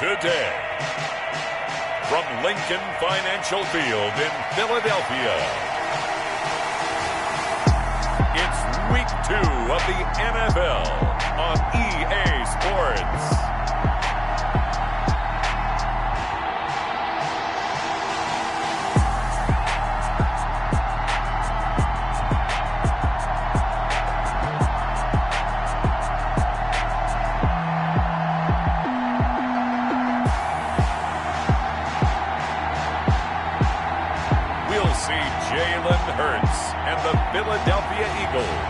today. From Lincoln Financial Field in Philadelphia, it's Week 2 of the NFL on EA Sports. Philadelphia Eagles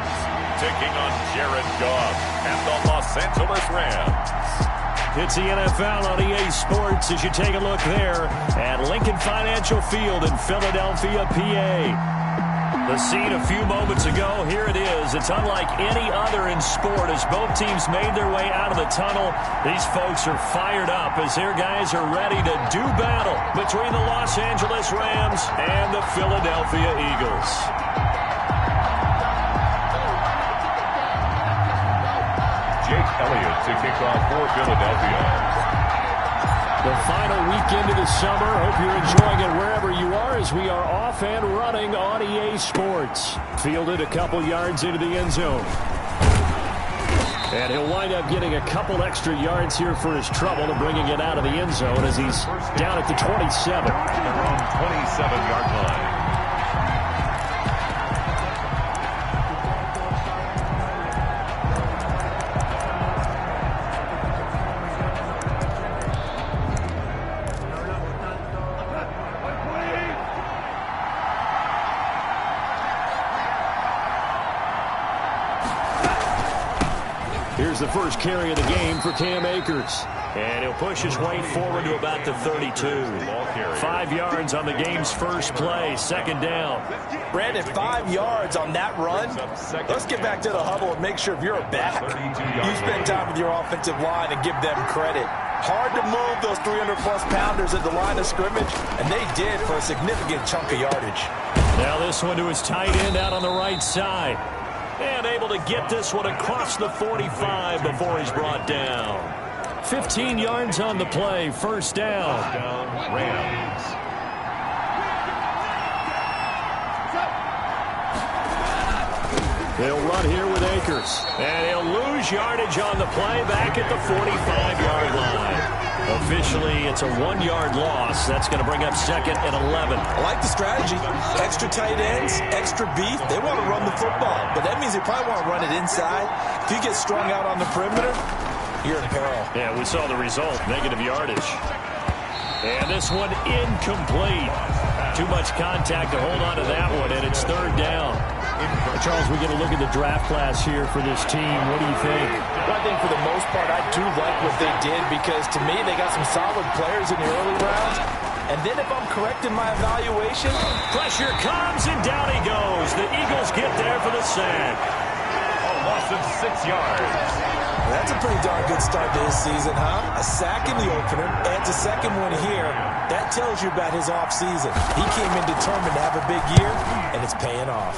taking on Jared Goff and the Los Angeles Rams. It's the NFL on EA Sports as you take a look there at Lincoln Financial Field in Philadelphia, PA. The scene a few moments ago, here it is. It's unlike any other in sport as both teams made their way out of the tunnel. These folks are fired up as their guys are ready to do battle between the Los Angeles Rams and the Philadelphia Eagles. Jake Elliott to kick off for Philadelphia. The final weekend of the summer. Hope you're enjoying it wherever you are as we are off and running on EA Sports. Fielded a couple yards into the end zone. And he'll wind up getting a couple extra yards here for his trouble to bringing it out of the end zone as he's down at the 27. Around 27-yard line. Here's the first carry of the game for Cam Akers. And he'll push his way forward to about the 32. 5 yards on the game's first play, second down. Brandon, 5 yards on that run. Let's get back to the huddle and make sure if you're a back, you spend time with your offensive line and give them credit. Hard to move those 300-plus pounders at the line of scrimmage, and they did for a significant chunk of yardage. Now this one to his tight end out on the right side. And able to get this one across the 45 before he's brought down. 15 yards on the play, first down. Rams. They'll run here with Akers. And he'll lose yardage on the play back at the 45-yard line. Officially, it's a 1-yard loss. That's going to bring up second and 11. I like the strategy. Extra tight ends, extra beef. They want to run the football, but that means they probably want to run it inside. If you get strung out on the perimeter, you're in peril. Yeah, we saw the result, negative yardage. And this one incomplete. Too much contact to hold on to that one, and it's third down. Charles, we get a look at the draft class here for this team. What do you think? Well, I think for the most part, I do like what they did because, to me, they got some solid players in the early rounds. And then if I'm correct in my evaluation, pressure comes, and down he goes. The Eagles get there for the sack. A loss of 6 yards. That's a pretty darn good start to his season, huh? A sack in the opener, adds a second one here. That tells you about his offseason. He came in determined to have a big year, and it's paying off.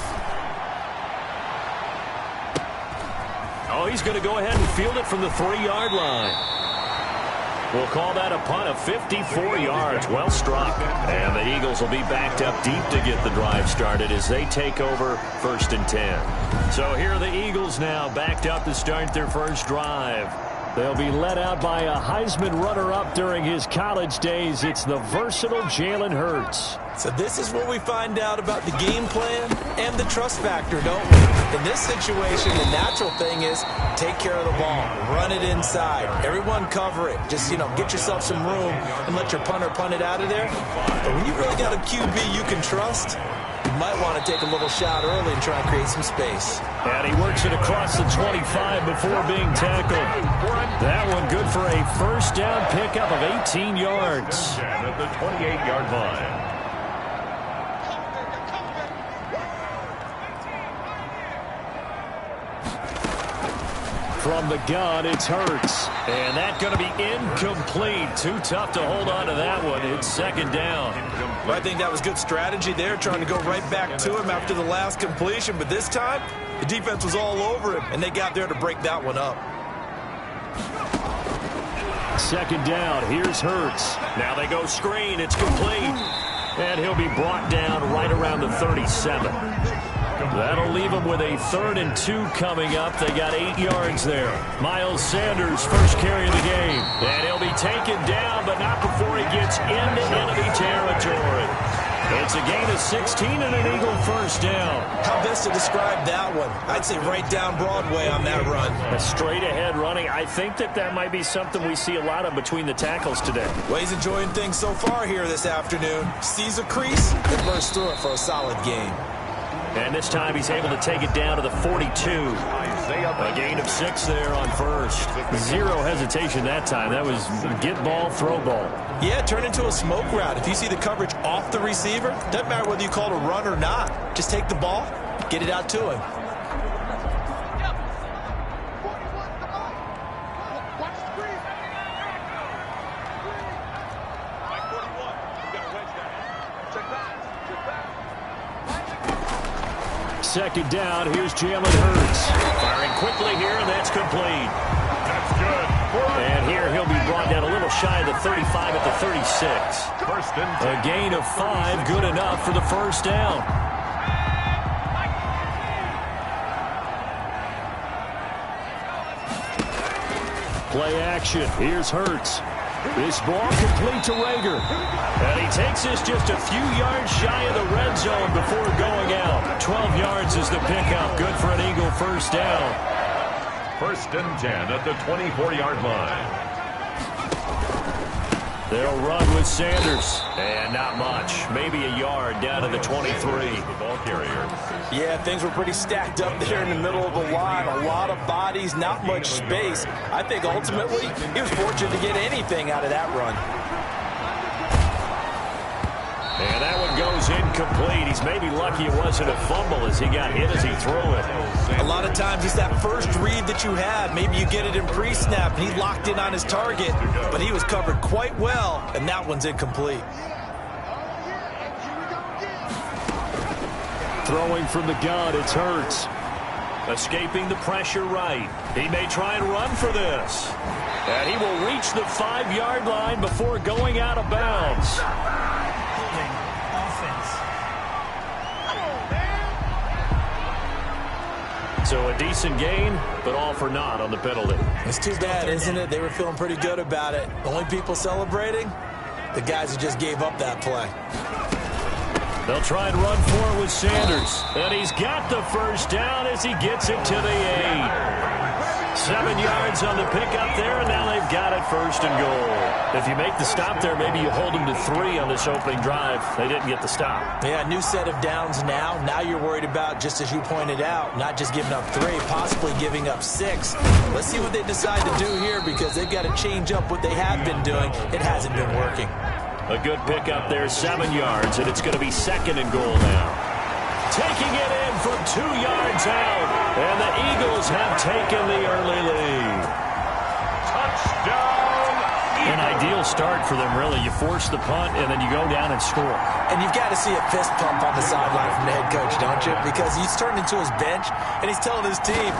Oh, he's going to go ahead and field it from the 3-yard line. We'll call that a punt of 54 yards. Well struck. And the Eagles will be backed up deep to get the drive started as they take over first and 10. So here are the Eagles now backed up to start their first drive. They'll be led out by a Heisman runner-up during his college days. It's the versatile Jalen Hurts. So this is what we find out about the game plan and the trust factor, don't we? In this situation, the natural thing is take care of the ball, run it inside, everyone cover it. Just, get yourself some room and let your punter punt it out of there. But when you really got a QB you can trust, you might want to take a little shot early and try and create some space. And he works it across the 25 before being tackled. That one good for a first down pickup of 18 yards. At the 28-yard line. From the gun, it's Hurts. And that's going to be incomplete. Too tough to hold on to that one. It's second down. Well, I think that was good strategy there, trying to go right back to him after the last completion. But this time, the defense was all over him, and they got there to break that one up. Second down, here's Hurts. Now they go screen, it's complete. And he'll be brought down right around the 37. That'll leave him with a 3rd and 2 coming up. They got 8 yards there. Miles Sanders, first carry of the game. And he'll be taken down, but not before he gets into enemy territory. It's a gain of 16 and an Eagle first down. How best to describe that one? I'd say right down Broadway on that run. A straight ahead running. I think that might be something we see a lot of between the tackles today. Well, he's enjoying things so far here this afternoon. Sees a crease and bursts through it for a solid gain. And this time he's able to take it down to the 42. A gain of 6 there on first. Zero hesitation that time. That was get ball, throw ball. Yeah, turn into a smoke route. If you see the coverage off the receiver, doesn't matter whether you call it a run or not. Just take the ball, get it out to him. Second down, here's Jalen Hurts. Firing quickly here, and that's complete. That's good. And here he'll be brought down a little shy of the 35 at the 36. First and 10. A gain of 5, good enough for the first down. Play action, here's Hurts. This ball complete to Rager. And he takes this just a few yards shy of the red zone before going out. 12 yards is the pickup. Good for an Eagle first down. First and 10 at the 24-yard line. They'll run with Sanders. And not much. Maybe a yard down to the 23. The ball carrier. Yeah, things were pretty stacked up there in the middle of the line. A lot of bodies, not much space. I think ultimately he was fortunate to get anything out of that run. And that one goes incomplete. He's maybe lucky it wasn't a fumble as he got hit as he threw it. A lot of times it's that first read that you have. Maybe you get it in pre-snap and he locked in on his target, but he was covered quite well, and that one's incomplete. Throwing from the gun, it's Hurts. Escaping the pressure right. He may try and run for this. And he will reach the 5-yard line before going out of bounds. So a decent gain, but all for naught on the penalty. It's too bad, isn't it? They were feeling pretty good about it. Only people celebrating, the guys who just gave up that play. They'll try and run for it with Sanders. And he's got the first down as he gets it to the 8. 7 yards on the pickup there, and now they've got it first and goal. If you make the stop there, maybe you hold them to 3 on this opening drive. They didn't get the stop. Yeah, new set of downs now. Now you're worried about, just as you pointed out, not just giving up 3, possibly giving up 6. Let's see what they decide to do here because they've got to change up what they have been doing. It hasn't been working. A good pickup there, 7 yards, and it's going to be second and goal now. Taking it in from 2 yards out, and the Eagles have taken the early lead. Touchdown! An ideal start for them, really. You force the punt, and then you go down and score. And you've got to see a fist pump on the sideline from the head coach, don't you? Because he's turned into his bench, and he's telling his team,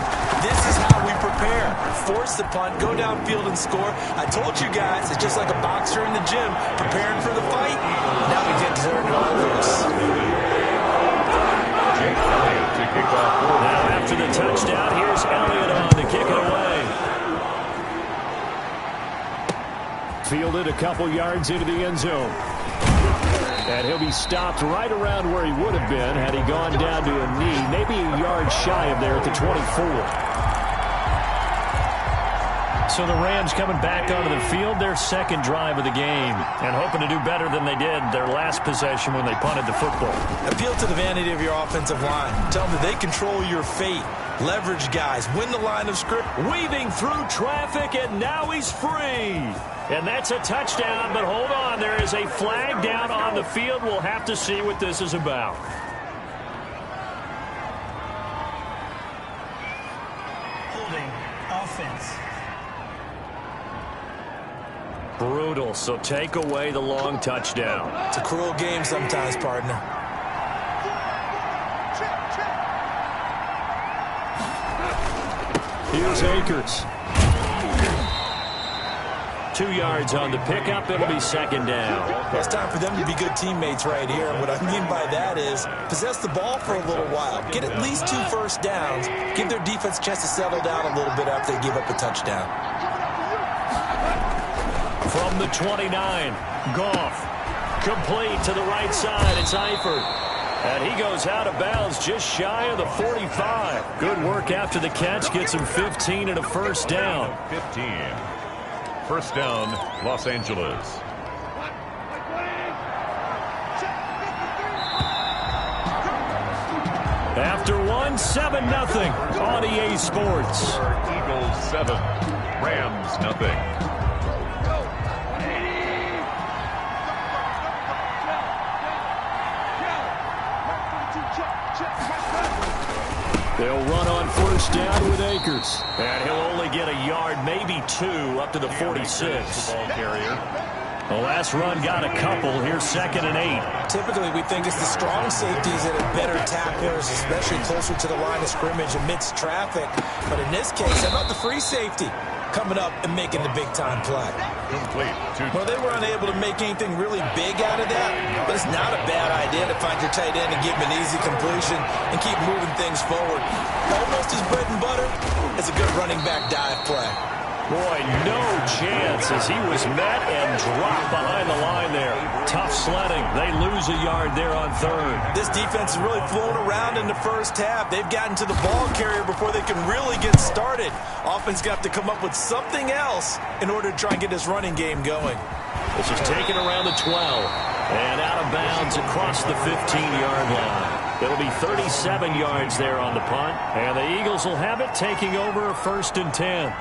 this is how we prepare. Force the punt, go downfield and score. I told you guys, it's just like a boxer in the gym, preparing for the fight. Now we get to turn it all loose. Now after the touchdown, here's Elliott on to kick it away. Fielded a couple yards into the end zone. And he'll be stopped right around where he would have been had he gone down to a knee, maybe a yard shy of there at the 24. So the Rams coming back onto the field, their second drive of the game, and hoping to do better than they did their last possession when they punted the football. Appeal to the vanity of your offensive line. Tell them that they control your fate. Leverage guys. Win the line of script. Weaving through traffic, and now he's free. And that's a touchdown, but hold on. There is a flag down on the field. We'll have to see what this is about. Holding offense. Brutal, so take away the long touchdown. It's a cruel game sometimes, partner. Here's Akers. 2 yards on the pickup. It'll be second down. Well, it's time for them to be good teammates right here. And what I mean by that is possess the ball for a little while. Get at least 2 first downs. Give their defense a chance to settle down a little bit after they give up a touchdown. From the 29, Goff. Complete to the right side. It's Eifert. And he goes out of bounds just shy of the 45. Good work after the catch. Gets him 15 and a first down. 15. First down, Los Angeles. After one, 7-0 on EA Sports. Eagles 7, Rams nothing. They'll run on first down with Akers. And he'll only get a yard, maybe 2, up to the 46. Ball carrier. The last run got a couple. Here's second and 8. Typically, we think it's the strong safeties that are better tacklers, especially closer to the line of scrimmage amidst traffic. But in this case, how about the free safety coming up and making the big-time play? Complete. Well, they were unable to make anything really big out of that, but it's not a bad idea to find your tight end and give him an easy completion and keep moving things forward. Almost his bread and butter is a good running back dive play. Boy, no chance as he was met and dropped behind the line there. Tough sledding. They lose a yard there on third. This defense is really flown around in the first half. They've gotten to the ball carrier before they can really get started. Offense got to come up with something else in order to try and get this running game going. This is taken around the 12 and out of bounds across the 15-yard line. It'll be 37 yards there on the punt, and the Eagles will have it taking over a 1st and 10.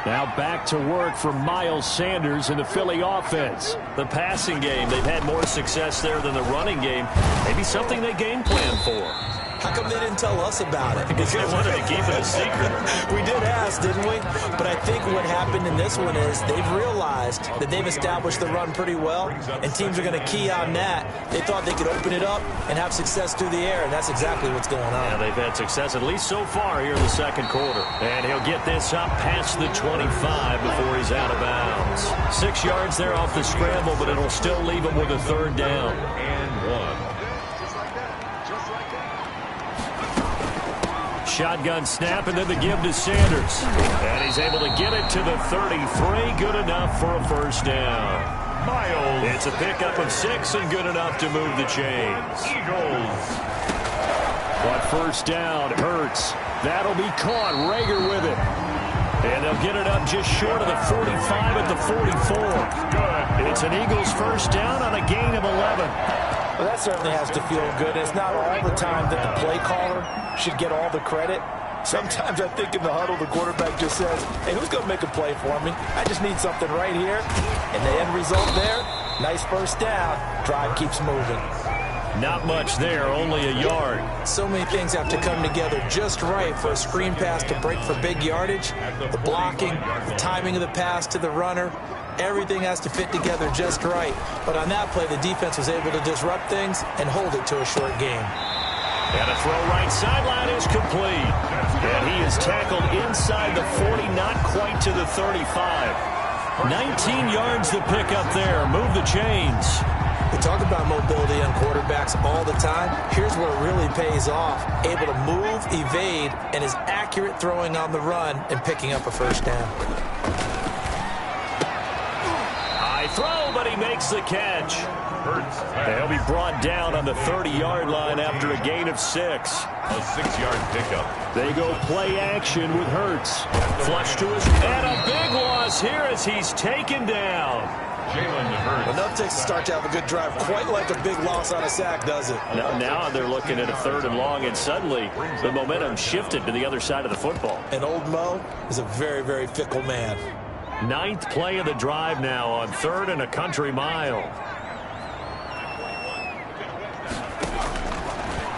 Now back to work for Miles Sanders in the Philly offense. The passing game, they've had more success there than the running game. Maybe something they game plan for. How come they didn't tell us about it? Because they wanted to keep it a secret. We did ask, didn't we? But I think what happened in this one is they've realized that they've established the run pretty well, and teams are going to key on that. They thought they could open it up and have success through the air, and that's exactly what's going on. Yeah, they've had success at least so far here in the second quarter. And he'll get this up past the 25 before he's out of bounds. 6 yards there off the scramble, but it'll still leave him with a 3rd down. And 1. Shotgun snap, and then the give to Sanders. And he's able to get it to the 33. Good enough for a first down. Miles. It's a pickup of 6 and good enough to move the chains. Eagles. But first down, Hurts. That'll be caught. Rager with it. And they'll get it up just short of the 45 at the 44. Good. It's an Eagles first down on a gain of 11. Well, that certainly has to feel good. It's not all the time that the play caller should get all the credit. Sometimes I think in the huddle, the quarterback just says, hey, who's going to make a play for me? I just need something right here. And the end result there, nice first down. Drive keeps moving. Not much there, only a yard. So many things have to come together just right for a screen pass to break for big yardage. The blocking, the timing of the pass to the runner, everything has to fit together just right. But on that play, the defense was able to disrupt things and hold it to a short game. And a throw right sideline is complete. And he is tackled inside the 40, not quite to the 35. 19 yards to pick up there. Move the chains. We talk about mobility on quarterbacks all the time. Here's where it really pays off. Able to move, evade, and is accurate throwing on the run and picking up a first down. High throw, but he makes the catch. They'll be brought down on the 30-yard line after a gain of 6. A 6-yard pickup. They go play action with Hurts. Flush to his, and a big loss here as he's taken down. Jalen Hurts. Enough takes to start to have a good drive, quite like a big loss on a sack, does it? Now they're looking at a 3rd and long, and suddenly the momentum shifted to the other side of the football. And old Mo is a very, very fickle man. 9th play of the drive now on 3rd and a country mile.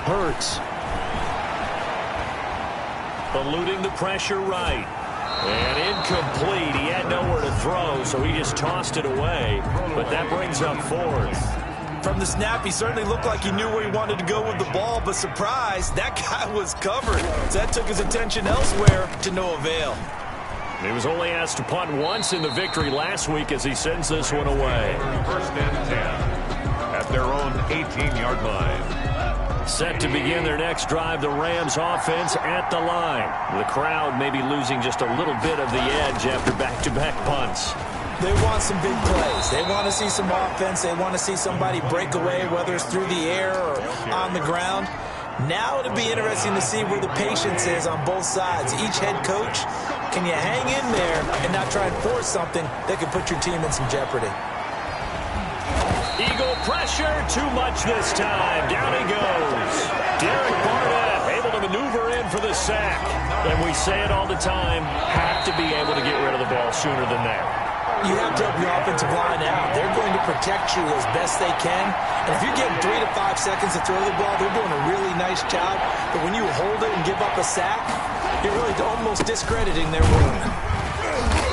Hurts. Eluding the pressure right. And incomplete. He had nowhere to throw, so he just tossed it away. But that brings up 4th. From the snap, he certainly looked like he knew where he wanted to go with the ball, but surprise, that guy was covered. So that took his attention elsewhere to no avail. He was only asked to punt once in the victory last week as he sends this one away. First and 10 at their own 18-yard line. Set to begin their next drive, the Rams offense at the line. The crowd may be losing just a little bit of the edge after back-to-back punts. They want some big plays. They want to see some offense. They want to see somebody break away, whether it's through the air or on the ground. Now it'll be interesting to see where the patience is on both sides. Each head coach, can you hang in there and not try and force something that could put your team in some jeopardy? Eagle pressure, too much this time. Down he goes. Derek Barnett able to maneuver in for the sack. And we say it all the time, have to be able to get rid of the ball sooner than that. You have to help your offensive line out. They're going to protect you as best they can. And if you're getting 3 to 5 seconds to throw the ball, they're doing a really nice job. But when you hold it and give up a sack, you're really almost discrediting their work.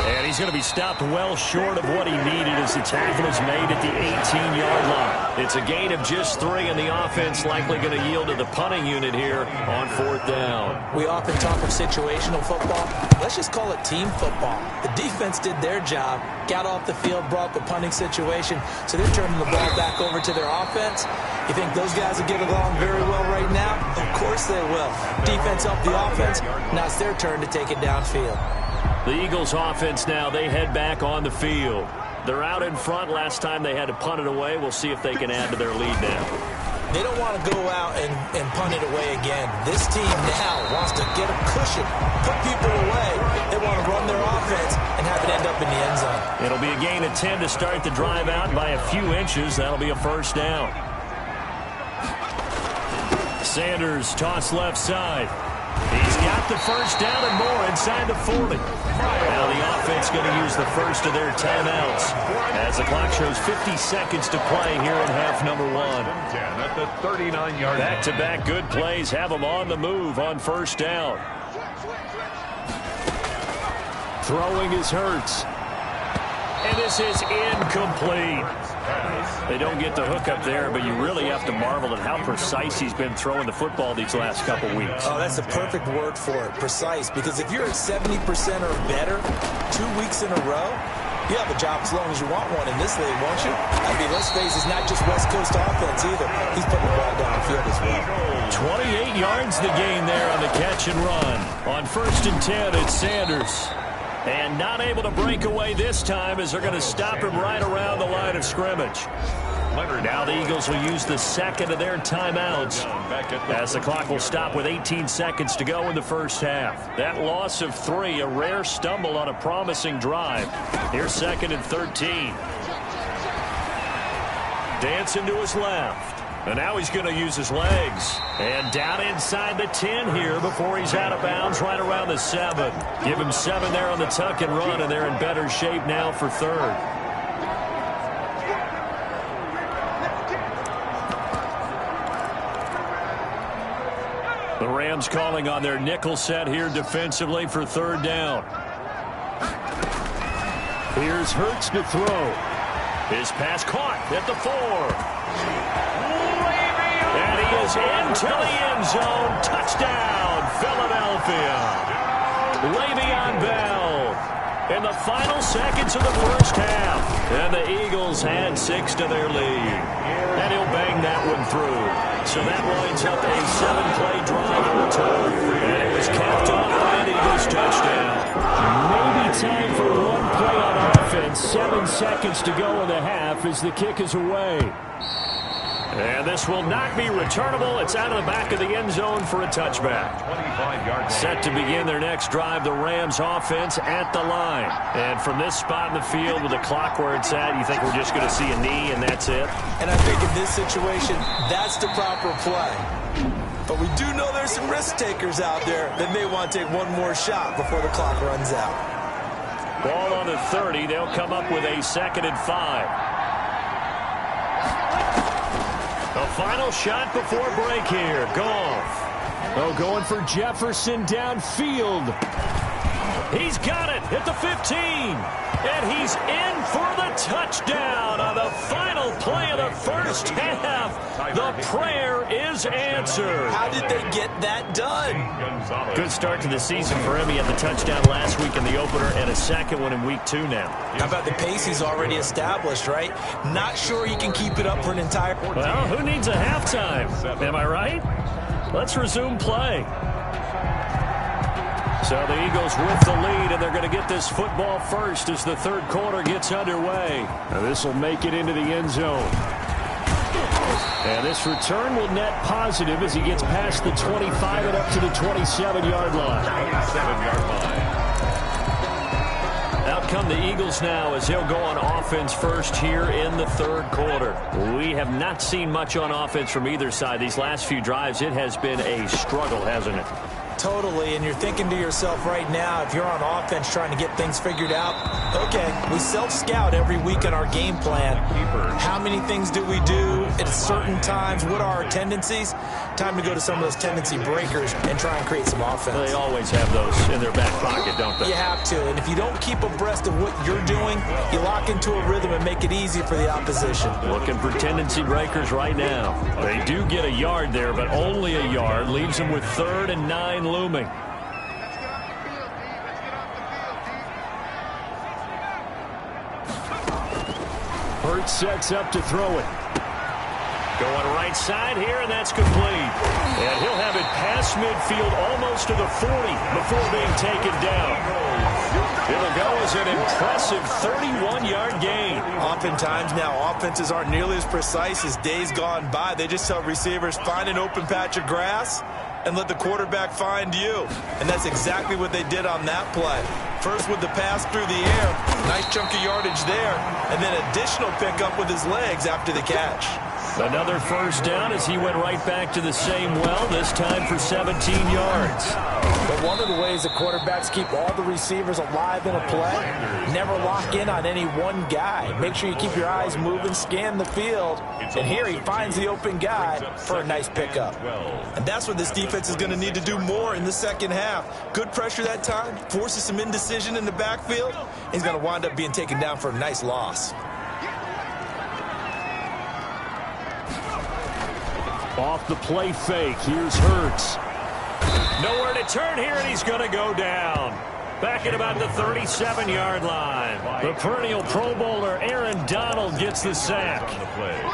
And he's going to be stopped well short of what he needed as the tackle is made at the 18-yard line. It's a gain of just 3, and the offense likely going to yield to the punting unit here on 4th down. We often talk of situational football. Let's just call it team football. The defense did their job, got off the field, brought the punting situation, so they're turning the ball back over to their offense. You think those guys will get along very well right now? Of course they will. Defense helped the offense. Now it's their turn to take it downfield. The Eagles offense now, they head back on the field. They're out in front. Last time they had to punt it away. We'll see if they can add to their lead now. They don't want to go out and punt it away again. This team now wants to get a cushion, put people away. They want to run their offense and have it end up in the end zone. It'll be a gain of 10 to start the drive out by a few inches. That'll be a first down. Sanders toss left side. He's got the first down and more inside the 40. Now the offense going to use the first of their timeouts as the clock shows 50 seconds to play here in half number 1. At the 39-yard line. Back-to-back good plays have them on the move on first down. Throwing is Hurts. And this is incomplete. They don't get the hook up there, but you really have to marvel at how precise he's been throwing the football these last couple weeks. Oh, that's the perfect word for it, precise. Because if you're at 70% or better 2 weeks in a row, you have a job as long as you want one in this league, won't you? I mean, let's face it, it's not just West Coast offense either. He's putting the ball downfield as well. 28 yards the gain there on the catch and run. On 1st and 10, it's Sanders. And not able to break away this time as they're going to stop him right around the line of scrimmage. Now the Eagles will use the second of their timeouts as the clock will stop with 18 seconds to go in the first half. That loss of 3, a rare stumble on a promising drive. Here's 2nd and 13. Dancing to his left. And now he's going to use his legs. And down inside the 10 here before he's out of bounds right around the 7. Give him 7 there on the tuck and run, and they're in better shape now for 3rd. The Rams calling on their nickel set here defensively for 3rd down. Here's Hurts to throw. His pass caught at the 4. And he is into the end zone. Touchdown, Philadelphia. Le'Veon Bell in the final seconds of the first half. And the Eagles add 6 to their lead. And he'll bang that one through. So that lines up a 7-play drive in return. And it was capped off by an Eagles touchdown. Maybe time for one play on offense. 7 seconds to go in the half as the kick is away. And this will not be returnable. It's out of the back of the end zone for a touchback. 25-yard set to begin their next drive, the Rams offense at the line. And from this spot in the field with the clock where it's at, you think we're just going to see a knee and that's it? And I think in this situation, that's the proper play. But we do know there's some risk takers out there that may want to take one more shot before the clock runs out. Ball on the 30. They'll come up with a 2nd and 5. The final shot before break here. Goff. Oh, going for Jefferson downfield. He's got it at the 15. And he's in for the touchdown on the final play of the first half. The prayer is answered. How did they get that done? Good start to the season for him. He had the touchdown last week in the opener and a second one in week 2 now. How about the pace he's already established, right? Not sure he can keep it up for an entire quarter. Well, who needs a halftime? Am I right? Let's resume play. So the Eagles with the lead, and they're going to get this football first as the third quarter gets underway. Now this will make it into the end zone. And this return will net positive as he gets past the 25 and up to the 27-yard line. 27-yard line. Out come the Eagles now as he'll go on offense first here in the third quarter. We have not seen much on offense from either side. These last few drives, it has been a struggle, hasn't it? Totally, and you're thinking to yourself right now, if you're on offense trying to get things figured out, okay, we self-scout every week in our game plan. How many things do we do at certain times? What are our tendencies? Time to go to some of those tendency breakers and try and create some offense. They always have those in their back pocket, don't they? You have to, and if you don't keep abreast of what you're doing, you lock into a rhythm and make it easy for the opposition. Looking for tendency breakers right now. They do get a yard there, but only a yard. Leaves them with 3rd and 9 looming. Hurts sets up to throw it. Going right side here, and that's complete. And he'll have it past midfield almost to the 40 before being taken down. It'll go as an impressive 31-yard gain. Oftentimes now, offenses aren't nearly as precise as days gone by. They just tell receivers, find an open patch of grass and let the quarterback find you. And that's exactly what they did on that play. First with the pass through the air, nice chunk of yardage there, and then additional pickup with his legs after the catch. Another first down as he went right back to the same well, this time for 17 yards. But one of the ways that quarterbacks keep all the receivers alive in a play, never lock in on any one guy. Make sure you keep your eyes moving, scan the field, and here he finds the open guy for a nice pickup. And that's what this defense is going to need to do more in the second half. Good pressure that time, forces some indecision in the backfield. He's going to wind up being taken down for a nice loss. Off the play fake, here's Hurts. Nowhere to turn here, and he's going to go down. Back at about the 37-yard line. The perennial Pro Bowler Aaron Donald gets the sack.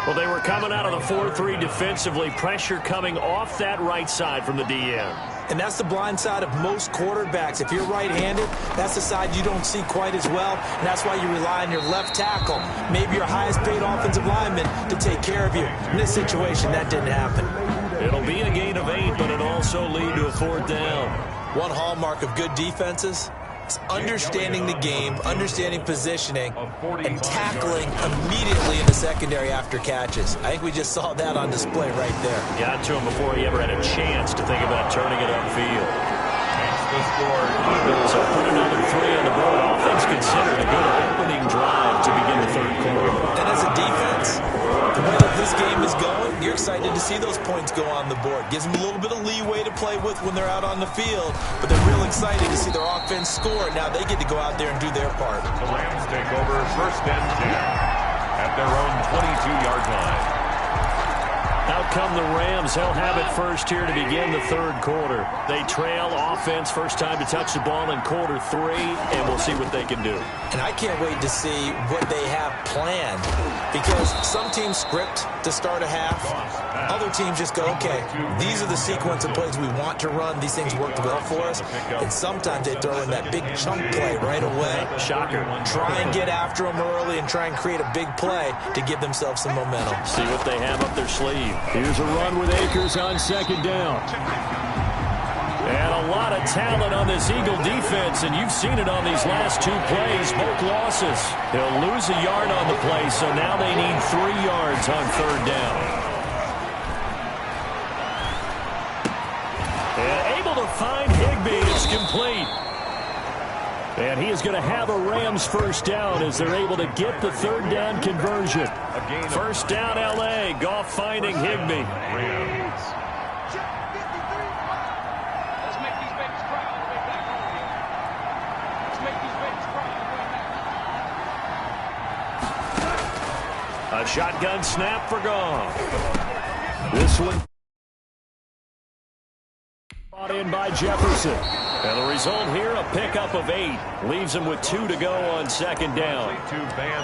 Well, they were coming out of the 4-3 defensively. Pressure coming off that right side from the DM. And that's the blind side of most quarterbacks. If you're right-handed, that's the side you don't see quite as well, and that's why you rely on your left tackle, maybe your highest-paid offensive lineman, to take care of you. In this situation, that didn't happen. It'll be a gain of 8, but it'll also lead to a 4th down. One hallmark of good defenses is understanding the game, understanding positioning, and tackling immediately in the secondary after catches. I think we just saw that on display right there. Got to him before he ever had a chance to think about turning it upfield. So put another 3 on the board. Offense considered a good opening drive to begin the third quarter. And as a defense, the way that this game is going, you're excited to see those points go on the board. Gives them a little bit of leeway to play with when they're out on the field, but they're real excited to see their offense score. Now they get to go out there and do their part. The Rams take over 1st and 10 at their own 22-yard line. Out come the Rams. They'll have it first here to begin the third quarter. They trail offense, first time to touch the ball in quarter 3, and we'll see what they can do. And I can't wait to see what they have planned, because some teams script to start a half. Other teams just go, okay, these are the sequence of plays we want to run. These things worked well for us. And sometimes they throw in that big chunk play right away. Shocker. Try and get after them early and try and create a big play to give themselves some momentum. See what they have up their sleeve. Here's a run with Akers on 2nd down. And a lot of talent on this Eagle defense, and you've seen it on these last 2 plays, both losses. He'll lose a yard on the play, so now they need 3 yards on 3rd down. And able to find Higbee. It's complete. And he is going to have a Rams first down as they're able to get the 3rd down conversion. First down, L.A. Goff finding Higbee. A shotgun snap for Goff. This one brought in by Jefferson. And the result here, a pickup of 8. Leaves them with 2 to go on second down.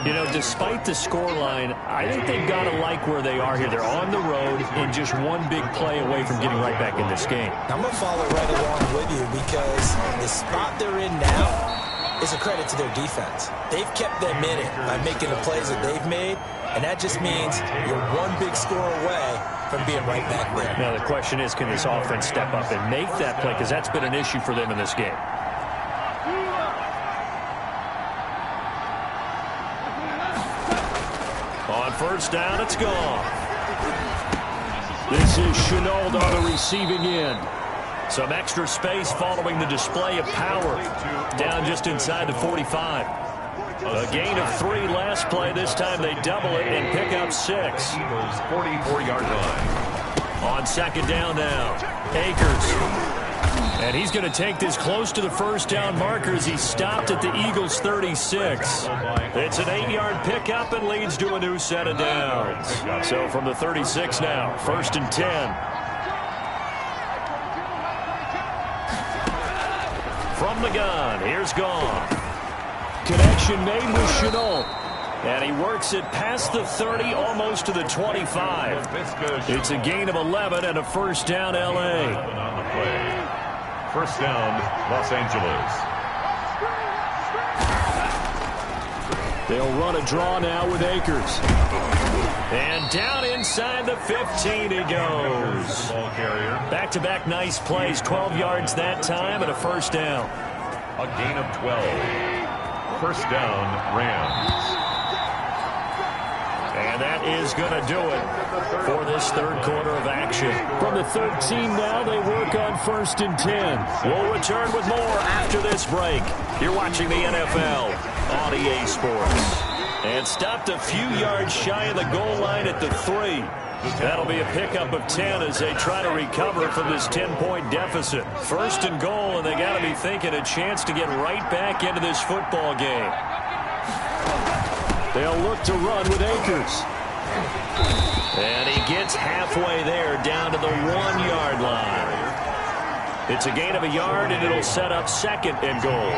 You know, despite the scoreline, I think they've got to like where they are here. They're on the road and just one big play away from getting right back in this game. I'm going to follow right along with you because the spot they're in now is a credit to their defense. They've kept them in it by making the plays that they've made, and that just means you're one big score away from being right back there. Now, the question is, can this offense step up and make that play? Because that's been an issue for them in this game. On first down, it's gone. This is Chenault on the receiving end. Some extra space following the display of power. Down just inside the 45. A gain of 3 last play. This time they double it and pick up 6. Eagles 44-yard line. On second down now, Akers. And he's going to take this close to the first down marker as he stopped at the Eagles 36. It's an 8-yard pickup and leads to a new set of downs. So from the 36 now, 1st and 10. From the gun, here's Goff. Connection made with Chenault. And he works it past the 30, almost to the 25. It's a gain of 11 and a first down, L.A. First down, Los Angeles. They'll run a draw now with Akers. And down inside the 15 he goes. Back-to-back nice plays, 12 yards that time and a first down. A gain of 12. First down, Rams. And that is going to do it for this third quarter of action. From the 13 now, they work on 1st and 10. We'll return with more after this break. You're watching the NFL on EA Sports. And stopped a few yards shy of the goal line at the 3. That'll be a pickup of 10 as they try to recover from this 10-point deficit. 1st and goal, and they got to be thinking a chance to get right back into this football game. They'll look to run with Akers. And he gets halfway there, down to the 1-yard line. It's a gain of a yard, and it'll set up 2nd and goal.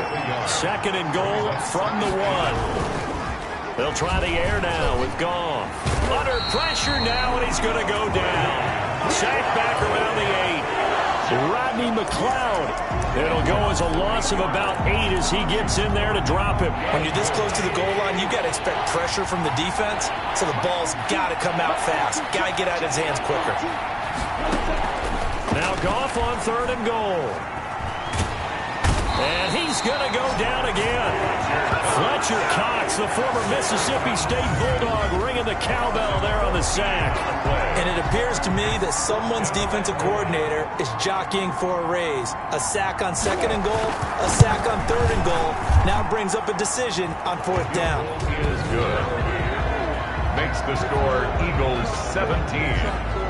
2nd and goal from the 1. They'll try the air now with Goff. Under pressure now, and he's going to go down. Sacked back around the 8. Rodney McLeod. It'll go as a loss of about 8 as he gets in there to drop him. When you're this close to the goal line, you got to expect pressure from the defense, so the ball's got to come out fast. Got to get out of his hands quicker. Now Goff on 3rd and goal. And he's going to go down again. Fletcher Cox, the former Mississippi State Bulldog, ringing the cowbell there on the sack. And it appears to me that someone's defensive coordinator is jockeying for a raise. A sack on 2nd and goal, a sack on 3rd and goal. Now brings up a decision on 4th down. He is good. Makes the score Eagles 17.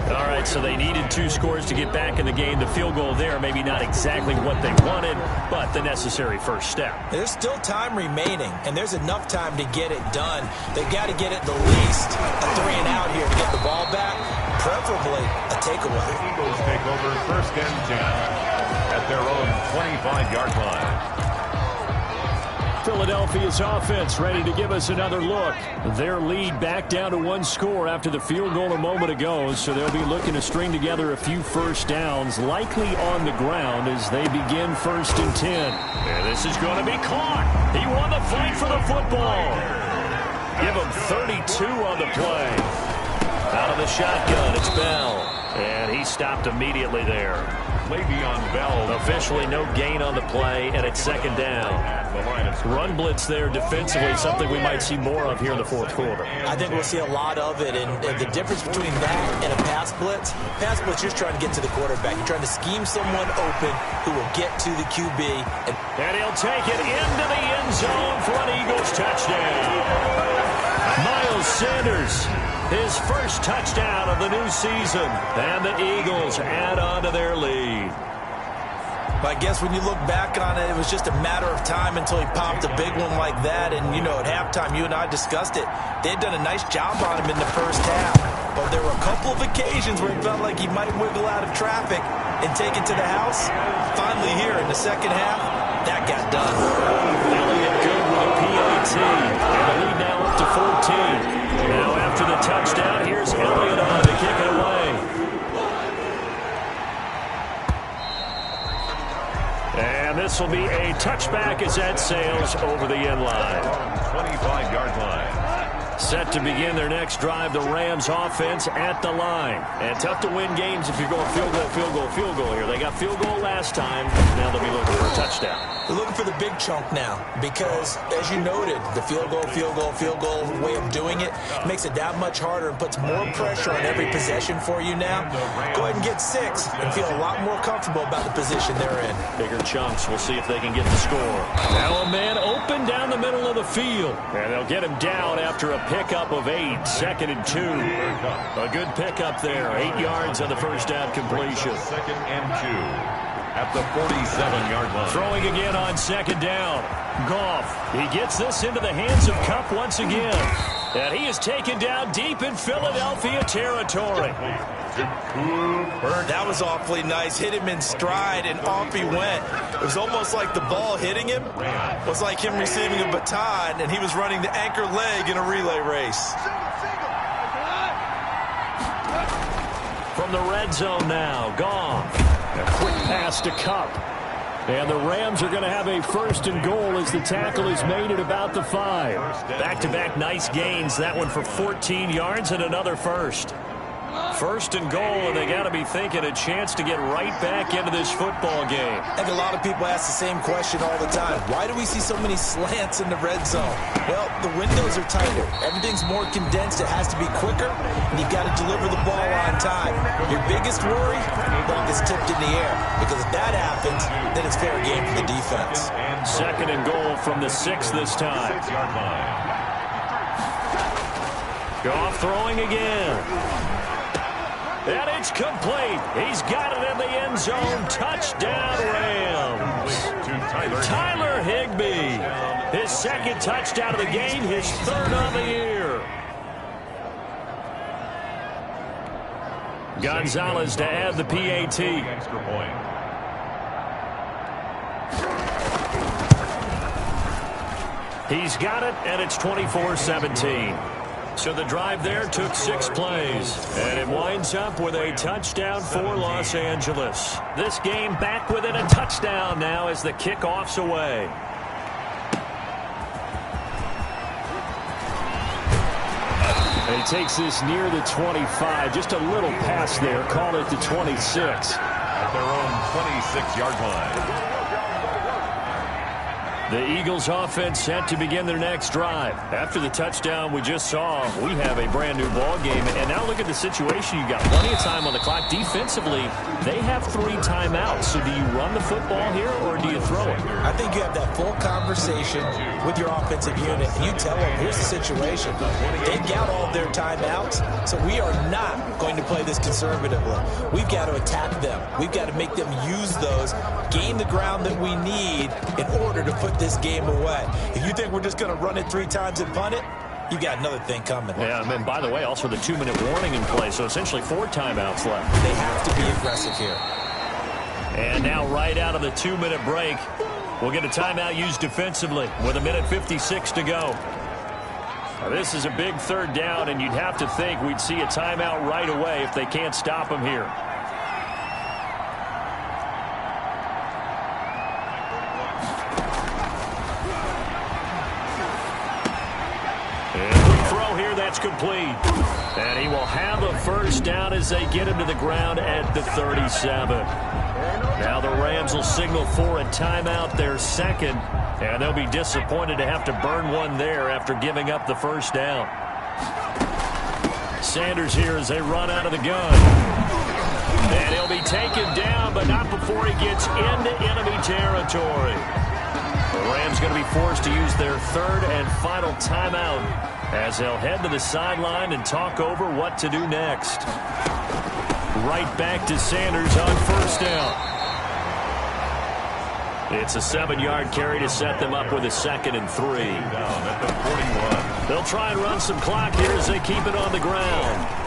All right, so they needed 2 scores to get back in the game. The field goal there, maybe not exactly what they wanted, but the necessary first step. There's still time remaining, and there's enough time to get it done. They've got to get it the least a 3 and out here to get the ball back, preferably a takeaway. The Eagles take over 1st and 10 at their own 25-yard line. Philadelphia's offense ready to give us another look. Their lead back down to 1 score after the field goal a moment ago, so they'll be looking to string together a few first downs, likely on the ground as they begin 1st and 10. And this is going to be caught. He won the fight for the football. Give him 32 on the play. Out of the shotgun, it's Bell. And he stopped immediately there. Le'Veon Bell. Officially no gain on the play, and it's 2nd down. Run blitz there defensively, something we might see more of here in the 4th quarter. I think we'll see a lot of it, and the difference between that and a pass blitz, you're trying to get to the quarterback. You're trying to scheme someone open who will get to the QB. And he'll take it into the end zone for an Eagles touchdown. Miles Sanders, his first touchdown of the new season, and the Eagles add on to their lead. I guess when you look back on it, it was just a matter of time until he popped a big one like that. And, you know, at halftime, you and I discussed it. They had done a nice job on him in the first half. But there were a couple of occasions where it felt like he might wiggle out of traffic and take it to the house. Finally here in the second half, that got done. Elliott good with a PAT. And the lead now up to 14. Now after the touchdown, here's Elliott on to kick it away. And this will be a touchback as that sails over the end line. 25-yard line. Set to begin their next drive, the Rams offense at the line. And tough to win games if you're going field goal, field goal, field goal here. They got field goal last time. Now they'll be looking for a touchdown. They're looking for the big chunk now because, as you noted, the field goal way of doing it makes it that much harder and puts more pressure on every possession for you now. Go ahead and get 6 and feel a lot more comfortable about the position they're in. Bigger chunks. We'll see if they can get the score. Now a man open down the middle of the field. And they'll get him down after a pickup of 8. 2nd and 2. A good pickup there. 8 yards on the first down completion. 2nd and 2. At the 47-yard line. Throwing again on 2nd down. Goff. He gets this into the hands of Kupp once again. And he is taken down deep in Philadelphia territory. That was awfully nice. Hit him in stride, and off he went. It was almost like the ball hitting him was like him receiving a baton, and he was running the anchor leg in a relay race. From the red zone now, Goff. A quick pass to Kupp. And the Rams are going to have a 1st and goal as the tackle is made at about the 5. Back-to-back nice gains. That one for 14 yards and another first. 1st and goal, and they got to be thinking a chance to get right back into this football game. I think a lot of people ask the same question all the time. Why do we see so many slants in the red zone? Well, the windows are tighter. Everything's more condensed. It has to be quicker, and you've got to deliver the ball on time. Your biggest worry? Ball gets tipped in the air, because if that happens, then it's fair game for the defense. 2nd and goal from the 6 this time. 6-yard line. Goff throwing again. And it's complete. He's got it in the end zone. Touchdown, Rams. Tyler Higbee. His 2nd touchdown of the game, his 3rd on the year. Gonzalez to add the PAT. Extra point. He's got it, and it's 24-17. So the drive there took 6 plays, and it winds up with a touchdown for Los Angeles. This game back within a touchdown now as the kickoff's away. And he takes this near the 25, just a little pass there, call it the 26. At their own 26-yard line. The Eagles offense set to begin their next drive. After the touchdown we just saw, we have a brand new ball game. And now look at the situation. You've got plenty of time on the clock. Defensively, they have 3 timeouts. So do you run the football here or do you throw it? I think you have that full conversation with your offensive unit, and you tell them, here's the situation. They've got all of their timeouts, so we are not going to play this conservatively. We've got to attack them. We've got to make them use those, gain the ground that we need in order to put this game away. If you think we're just going to run it 3 times and punt it, you got another thing coming. Yeah, and by the way, also the 2-minute warning in play, so essentially 4 timeouts left. They have to be aggressive here. And now right out of the 2-minute break, we'll get a timeout used defensively with 1:56 to go. Now, this is a big 3rd down, and you'd have to think we'd see a timeout right away if they can't stop them here. That's complete. And he will have a 1st down as they get him to the ground at the 37. Now the Rams will signal for a timeout, their 2nd, and they'll be disappointed to have to burn one there after giving up the 1st down. Sanders here as they run out of the gun. And he'll be taken down, but not before he gets into enemy territory. The Rams going to be forced to use their 3rd and final timeout as they'll head to the sideline and talk over what to do next. Right back to Sanders on 1st down. It's a 7-yard carry to set them up with a 2nd and 3. Down at the 41. They'll try and run some clock here as they keep it on the ground.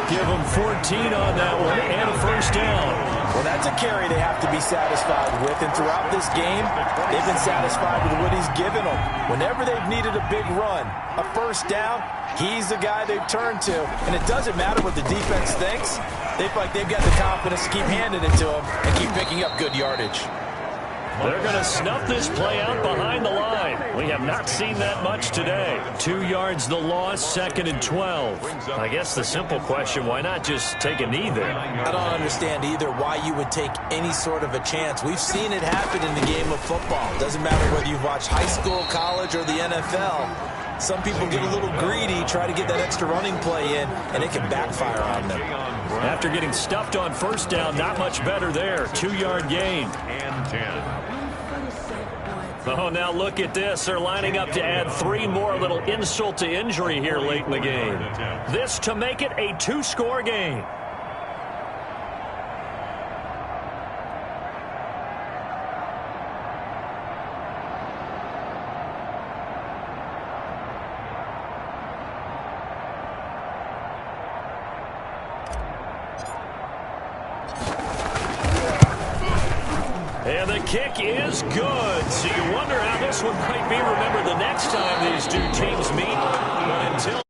Give them 14 on that one and a first down. Well, that's a carry they have to be satisfied with. And throughout this game, they've been satisfied with what he's given them. Whenever they've needed a big run, a first down, he's the guy they've turned to. And it doesn't matter what the defense thinks. They feel like they've got the confidence to keep handing it to him and keep picking up good yardage. They're going to snuff this play out behind the line. We have not seen that much today. 2 yards the loss, 2nd and 12. I guess the simple question, why not just take a knee there? I don't understand either why you would take any sort of a chance. We've seen it happen in the game of football. Doesn't matter whether you've watched high school, college, or the NFL. Some people get a little greedy, try to get that extra running play in, and it can backfire on them. After getting stuffed on first down, not much better there. 2-yard gain. And 10. Oh, now look at this. They're lining up to add 3 more, a little insult to injury here late in the game. This to make it a 2-score game. And the kick is good. So you wonder how this one might be remembered the next time these two teams meet. But until